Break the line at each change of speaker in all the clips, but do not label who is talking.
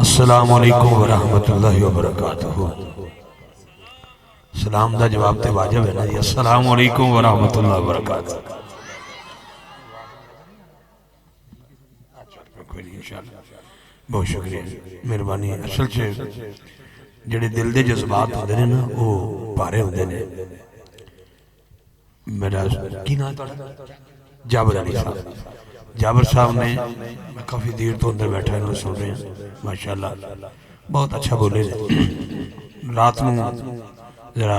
السلام علیکم ورحمۃ اللہ وبرکاتہ۔ سلام دا جواب تے واجب ہے نا جی، السلام علیکم ورحمۃ اللہ وبرکاتہ۔ بہت شکریہ، مہربانی۔ اصل چ جڑے دل دے جذبات ہوندے نے نا وہ بھارے ہوندے نے۔ میرا کی نام ہے؟ جابر علی صاحب۔ جابر صاحب نے کافی دیر تو اندر بیٹھا انہوں سن رہے ہیں، ماشاءاللہ بہت اچھا بولے۔ رات میں ذرا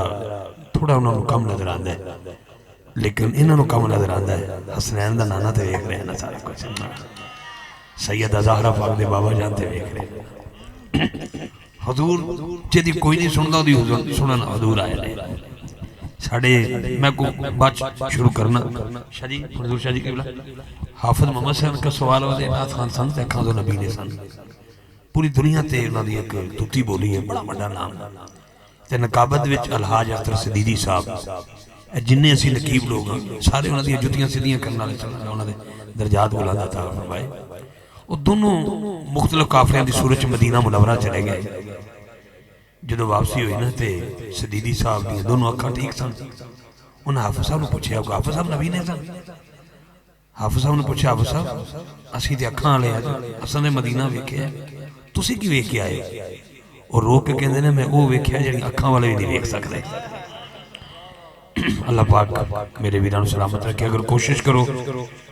تھوڑا انہوں نے کم نظر آندہ ہے، لیکن انہوں نے کم نظر آندہ ہے۔ حسنین دا نانا تے دیکھ رہے ہیں نا سارے کچھ، سیدہ زہرا پاک دے بابا جانتے دیکھ رہے ہیں۔ حضور جدی کوئی نہیں سندا دی سنن حضور آئے نے ساڑھے۔ میں کو بات شروع کرنا شاہ جی، حضور شاہ جی قبلہ حافظ محمد صاحب کا سوال ہوتے نات خان سن تے اکھاں تو نبی نے سن۔ پوری دنیا تے انہاں دی ایک توتی بولی ہے، بڑا بڑا نام تے نقابت وچ الحاج اختر صدیقی صاحب جننے اسی نقیب لوگ ہیں سارے انہاں دی جتیاں سیدھیاں کرن والے چلن، انہاں دے درجات بلند عطا فرمائے۔ وہ دونوں مختلف قافلیاں دی صورت مدینہ منورہ چلے گئے۔ جدو واپسی ہوئی نا تے صدیقی صاحب دی دونوں اکھاں ٹھیک سن۔ انہاں حافظ صاحب نے پوچھا، حافظ صاحب نبی نے سن؟ حافظ صاحب نے پوچھا، حافظ صاحب اسی تے اکھاں والے اساں نے مدینہ ویکھیا تسی کی ویکھ کے آئے؟ اور رو کے کہندے نے میں وہ ویکھیا جڑی اکھاں والے بھی نہیں ویکھ سکدے۔ اللہ پاک میرے ویراں سلامت رکھے۔ اگر کوشش کرو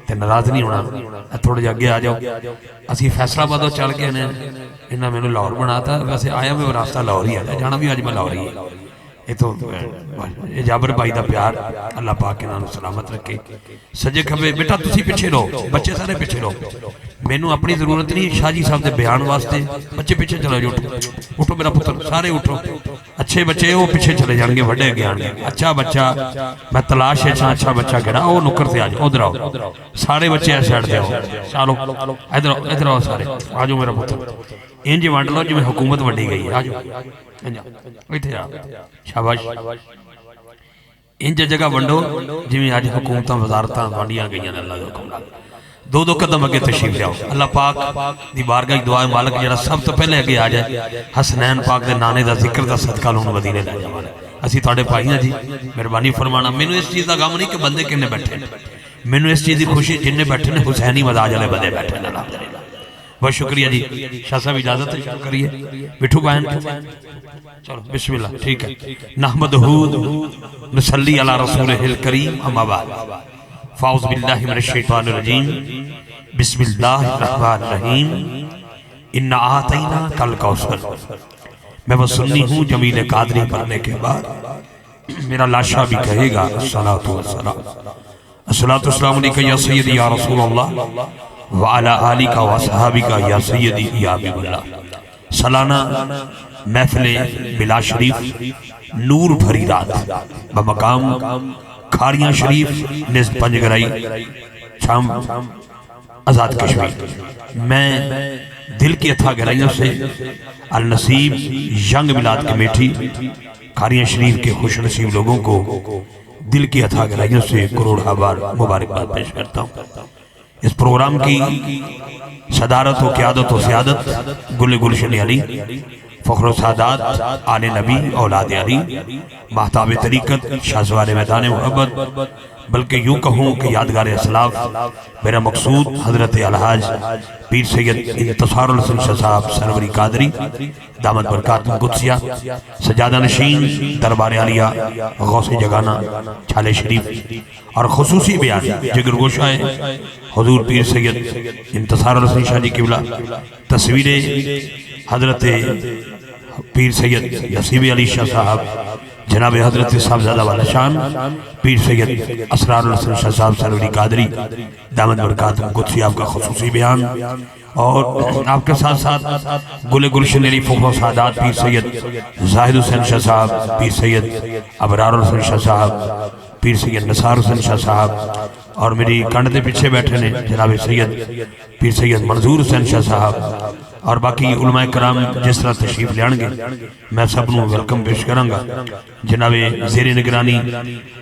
تے ناراض نہیں ہونا، تھوڑے جا اگے آ جاؤ۔ اسی فیصلہ آباد چل کے انہاں مینوں لاہور بناتا، ویسے آیا میں راستہ لاہور ہی ہے، جانا بھی اج میں لاہور ہی ہے۔ یہ تو جابر بھائی دا پیار، اللہ پاک انہاں نوں سلامت رکھے۔ سجے کھبے بیٹا تسی پیچھے رہو، بچے سارے پیچھے رہو، مینوں اپنی ضرورت نہیں شاہ جی صاحب دے بیان واسطے۔ بچے پیچھے چلے جاؤ، اٹھو میرا پتر، سارے اٹھو۔ اچھے بچے وہ پیچھے چلے جان گے، بڑے اگے آن گے۔ اچھا بچہ میں تلاش ہے، اچھا بچہ کہڑا وہ نکر سے آ جاؤ، ادھر آؤ سارے بچے ایسے ہٹ جاؤ، چلو ادھر آؤ سارے، آ جاؤ میرا پتر۔ انج ونڈ لو جی میں حکومت ونڈی گئی ہے، آ جاؤ ایتھے آ، شاباش۔ انج جگہ ونڈو جی اج حکومتاں وزارتاں ونڈیاں گئیاں نے اللہ دے حکم نال۔ دو دو قدم اگے تشریف لیاؤ۔ اللہ پاک دی بارگاہ دعا مالک جڑا سب تو پہلے اگے آ جائے، حسنین پاک دے نانے دا ذکر دا صدقہ لون مدینے لے جاواں۔ اسی تواڈے بھائی ہاں جی، مہربانی فرمانا۔ مینوں اس چیز دا غم نہیں کہ بندے کنے بیٹھے، مینوں اس چیز دی خوشی جننے بیٹھے نے حسینی مزاج والے بندے بیٹھے نے۔ الحمدللہ بہت شکریہ جی۔ شاہ صاحب اجازت ہے کریے، بٹھو بہن چلو بسم اللہ، ٹھیک ہے۔ نحمدہ نصلی علی رسولہ الکریم، اما بعد، فاعوذ باللہ من الشیطان الرجیم، بسم اللہ الرحمن الرحیم۔ انا اعطیناک الکوثر۔ میں وہ سنی ہوں جمیل قادری پڑھنے کے بعد میرا لاشا بھی کہے گا الصلاۃ والسلام، الصلاۃ والسلام علیکہ یا سیدی یا رسول اللہ وعلا آلکہ وصحابکہ یا سیدی یا حبیب اللہ۔ سالانہ محفل بلا شریف نور بھری رات بمقام کھاریاں شریف نزد پنجگرائی شام آزاد کشمیر میں دل کی اتھا گہرائیوں سے النصیب ینگ میلاد کمیٹی کھاریاں شریف کے خوش نصیب لوگوں کو دل کی اتھا گہرائیوں سے کروڑ بار مبارکباد پیش کرتا ہوں۔ اس پروگرام کی صدارت و قیادت و سیادت گل گلشن علی، فخر و سعادات آل نبی اولاد علی، محتاب طریقت شاہسوار میدان محبت، بلکہ یوں کہوں کہ یادگار اسلاف میرا مقصود حضرت الحاج پیر سید انتصار الحسن شاہ صاحب سروری قادری دامت برکاتہ قدسیہ، سجادہ نشین دربار عالیہ غوث جگانہ چھالے شریف، اور خصوصی بیان جگر گوشہ حضور پیر سید انتصار الحسن شاہ جی قبلہ، تصویر حضرت پیر سید نصیب علی شاہ صاحب، جناب حضرت صاحبزادہ والا شان پیر سید اسرار الحسن شاہ صاحب سروری قادری دامت برکاتہ قدسی، آپ کا خصوصی بیان، اور آپ کے ساتھ ساتھ گل گلشن علی فخر و سعادات پیر سید زاہد حسین شاہ صاحب، پیر سید ابرار الحسن شاہ صاحب، پیر سید نصار حسین شاہ صاحب، اور میری کنڈ دے پیچھے بیٹھے نے جناب سید پیر سید منظور حسین شاہ صاحب، اور باقی علماء کرام جس طرح تشریف لیان گے میں سب نو ویلکم پیش کروں گا۔ جناب زیر نگرانی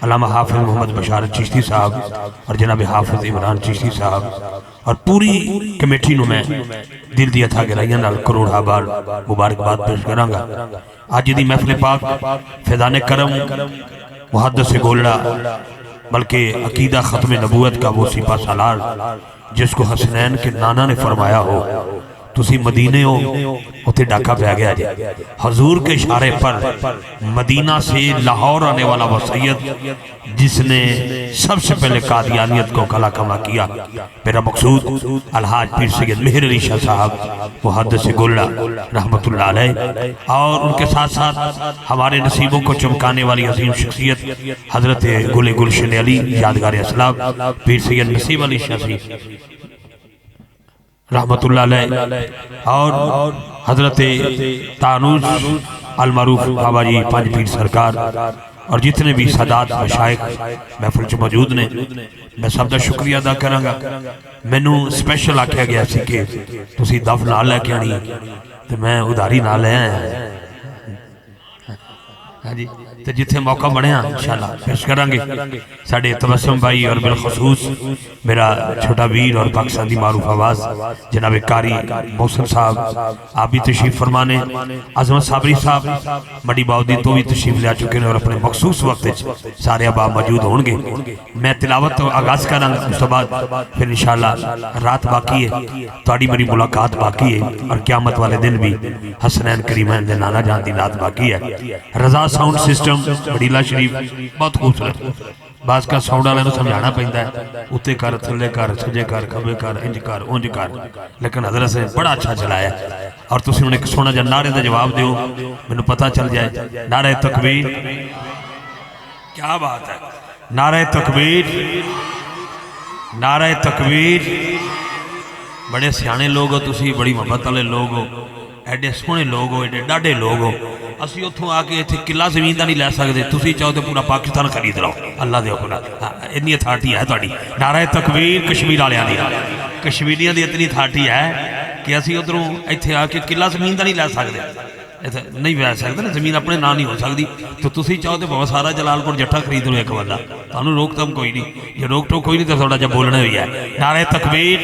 علامہ حافظ محمد بشارت چشتی صاحب اور جناب حافظ عمران چشتی صاحب اور پوری کمیٹی نو میں دل دی اتھا گرائیاں نال کروڑا بار مبارکباد پیش کرانگا۔ آج دی محفل پاک فیضان کرم محدث گولڑا بلکہ عقیدہ ختم نبوت کا وہ سپہ سالار جس کو حسنین کے نانا نے فرمایا ہو تسی مدینے ہو ہوتے ڈاکہ پہ آگیا جائے، حضور کے اشارے پر مدینہ سے لاہور آنے والا وہ سید جس نے سب سے پہلے قادیانیت کو کلا کما کیا، میرا مقصود الحاج پیر سید مہر علی شاہ صاحب محدث گولڑا رحمت اللہ علیہ، اور ان کے ساتھ ساتھ ہمارے نصیبوں کو چمکانے والی عظیم شخصیت حضرت گل گلشن علی یادگار اسلام پیر سید نصیب علی شاہ رحمت اللہ علیہ، اور حضرت تانوج المعروف بابا جی پانچ پیر سرکار، اور جتنے بھی سادات مشائخ محفل چ موجود نے، میں سب دا شکریہ ادا کرانگا۔ مینوں سپیشل آکھیا گیا سی کہ تسی دف نال لے کے آنی تے میں ادھاری نال لے آیا ہاں جی، تو جتھے موقع بڑھے ہیں انشاءاللہ پیش کرانگے۔ ساڑھے تبسم بھائی اور بالخصوص میرا چھوٹا ویر اور پاکستانی معروف آواز جناب قاری محسن صاحب آپ بھی تشریف فرمانے، عظمت صابری صاحب بڑی باودی تو بھی تشریف لے چکے ہیں اور اپنے مخصوص وقت سارے اباب موجود ہونگے۔ میں تلاوت تو آغاز کرنا اس کے بعد پھر انشاءاللہ رات باقی ہے، توڑی میری ملاقات باقی ہے، اور قیامت والے دن بھی حسنین کریمین دے نانا جان دی رات باقی ہے۔ رضا ساؤنڈ سسٹم بڑیلہ شریف بہت خوبصورت، بعض کا ساؤنڈ والے نو سمجھانا پہنتا ہے اتے کر تھلے کر سجے کر کھبے کر انج کر اونج کر، لیکن حضرت سے بڑا اچھا چلایا اور تسی انہیں سونا جا نعرے دا جواب دیو میں نے پتہ چل جائے۔ نعرہ تکبیر، کیا بات ہے، نعرہ تکبیر، نعرہ تکبیر۔ بڑے سیانے لوگ ہو تسی، بڑی محبت والے لوگ ہو، ایڈے سونے لوگ ہو، ایڈے ڈاڈے لوگ ہو۔ اسی اتھوں آکے ایتھے قلعہ زمین دا نہیں لے سکتے، تسی چاہو تو پورا پاکستان خرید رہو، اللہ دے اپنا اتنی اتھارٹی ہے تھوڑی۔ نعرہ تکبیر کشمیر والیاں دی، کشمیریاں دی اتنی اتھارٹی ہے کہ اسی ادھروں ایتھے آکے قلعہ زمین دا نہیں لے سکتے، نہیں لے سکتے نا، زمین اپنے نام نہیں ہو سکتی، تو تسی چاہو تو بہت سارا جلال پور جٹھا خرید لو ایک بندہ، تانوں روک تم کوئی نہیں، یہ روک ٹوک کوئی نہیں تو تھوڑا جا بولنے ہوئی ہے۔ نعرہ تکبیر،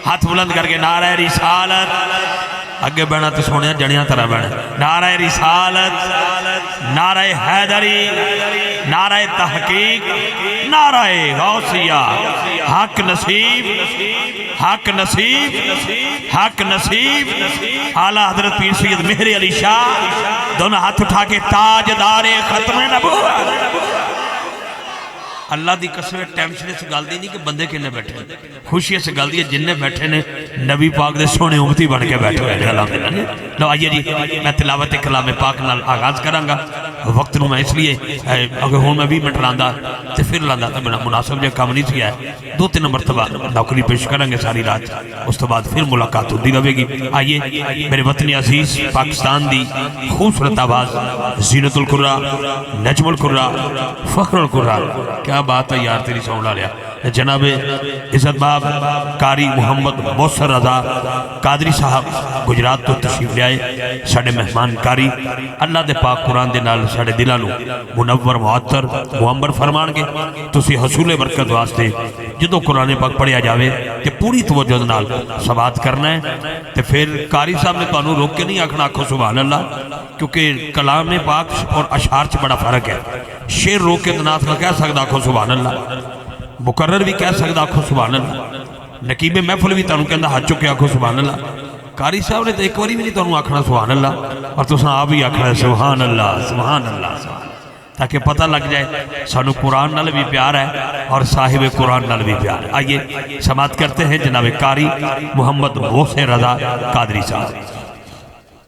ہاتھ بلند کر کے نعرہ رسالت، اگے بہنا تو سونے جڑیاں طرح بہنا، نعرہ رسالت، نعرہ حیدری، نعرہ تحقیق، نعرہ غوثیہ، حق نصیب، حق نصیب، حق نصیب، اعلیٰ حضرت پیر سید مہر علی شاہ دونوں ہاتھ اٹھا کے تاجدار ختم نبوت۔ اللہ دی قسم ٹینشن اس گل دی نہیں کہ بندے کنے بیٹھے ہیں، خوشی اس گل دی ہے جننے بیٹھے نے نبی پاک دے سونے امتی بن کے بیٹھے ہوئے اللہ میں۔ لو آئیے جی میں تلاوت کلام پاک نال آغاز کرانگا، وقت نو میں اس لیے اگر ہوں میں 20 منٹ لاندا تے پھر لاندا تو بنا مناسب جے کام نہیں سی ہے، 2-3 مرتبہ نوکری پیش کریں گے ساری رات، اس تو بعد پھر ملاقات ہوتی رہے گی۔ آئیے میرے وطنی عزیز پاکستان دی خوبصورت آواز زینت القرآ، نجم القرآ، فخر القرآ، کیا بات ہے یار تیری سونا لیا، جناب عزت باب قاری محمد محسن رضا قادری صاحب گجرات تو تشریف لے آئے، ساڑھے مہمان قاری اللہ دے پاک قرآن دے نال ساڑھے دلانو منور معطر معمر فرمان گے۔ تسی حصول برکت واسطے جدو قرآن پاک پڑھیا جاوے کہ پوری توجہ نال سبات کرنا ہے، تو پھر قاری صاحب نے تانوں روک کے نہیں آکھنا آکھو سبحان اللہ، کیونکہ کلام پاک اور اشعار چ بڑا فرق ہے۔ شیر روک کے نعت کا کہہ سکتا آکھو سبحان اللہ، مقرر بھی کہہ سکتا آکھو سبحان اللہ، نقیب محفل بھی تانوں کہندا ہاتھ چکے آکھو سبحان اللہ۔ قاری صاحب نے تو ایک باری بھی نہیں تانوں آکھنا سبحان اللہ، اور تساں آپ ہی آکھنا سبحان اللہ سبحان اللہ سبحان، تاکہ پتہ لگ جائے سانو قرآن نال بھی پیار ہے اور صاحب قرآن نال بھی پیار ہے۔ آئیے سماعت کرتے ہیں جناب قاری محمد محسن رضا قادری صاحب۔